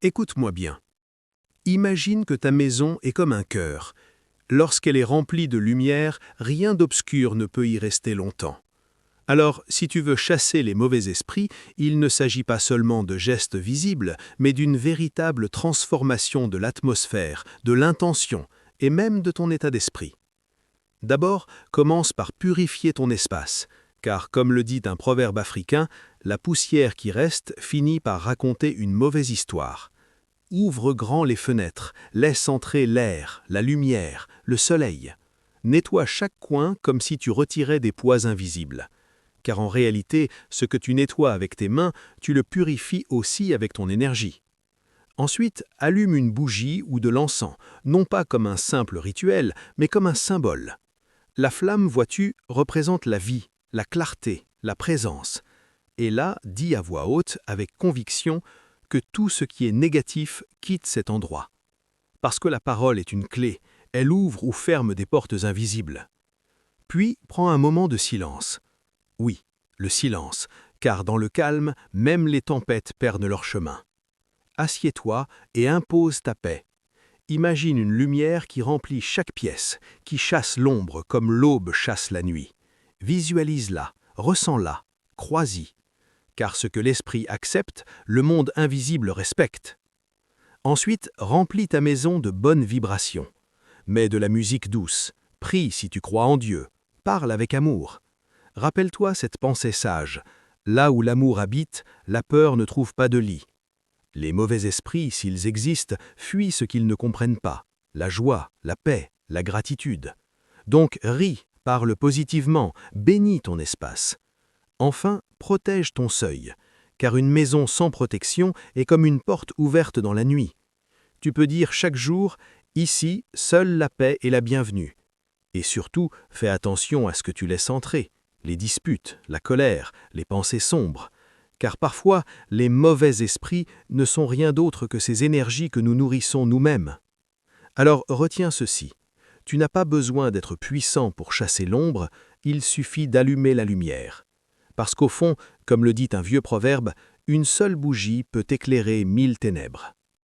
Écoute-moi bien. Imagine que ta maison est comme un cœur. Lorsqu'elle est remplie de lumière, rien d'obscur ne peut y rester longtemps. Alors, si tu veux chasser les mauvais esprits, il ne s'agit pas seulement de gestes visibles, mais d'une véritable transformation de l'atmosphère, de l'intention et même de ton état d'esprit. D'abord, commence par purifier ton espace, car comme le dit un proverbe africain, la poussière qui reste finit par raconter une mauvaise histoire. Ouvre grand les fenêtres, laisse entrer l'air, la lumière, le soleil. Nettoie chaque coin comme si tu retirais des poids invisibles. Car en réalité, ce que tu nettoies avec tes mains, tu le purifies aussi avec ton énergie. Ensuite, allume une bougie ou de l'encens, non pas comme un simple rituel, mais comme un symbole. La flamme, vois-tu, représente la vie, la clarté, la présence. Et là, dis à voix haute, avec conviction, que tout ce qui est négatif quitte cet endroit. Parce que la parole est une clé, elle ouvre ou ferme des portes invisibles. Puis, prends un moment de silence. Oui, le silence, car dans le calme, même les tempêtes perdent leur chemin. Assieds-toi et impose ta paix. Imagine une lumière qui remplit chaque pièce, qui chasse l'ombre comme l'aube chasse la nuit. Visualise-la, ressens-la, crois-y. Car ce que l'esprit accepte, le monde invisible respecte. Ensuite, remplis ta maison de bonnes vibrations. Mets de la musique douce, prie si tu crois en Dieu, parle avec amour. Rappelle-toi cette pensée sage. Là où l'amour habite, la peur ne trouve pas de lit. Les mauvais esprits, s'ils existent, fuient ce qu'ils ne comprennent pas. La joie, la paix, la gratitude. Donc ris, parle positivement, bénis ton espace. Enfin, protège ton seuil, car une maison sans protection est comme une porte ouverte dans la nuit. Tu peux dire chaque jour, ici, seule la paix est la bienvenue. Et surtout, fais attention à ce que tu laisses entrer, les disputes, la colère, les pensées sombres. Car parfois, les mauvais esprits ne sont rien d'autre que ces énergies que nous nourrissons nous-mêmes. Alors retiens ceci, tu n'as pas besoin d'être puissant pour chasser l'ombre, il suffit d'allumer la lumière. Parce qu'au fond, comme le dit un vieux proverbe, une seule bougie peut éclairer 1000 ténèbres.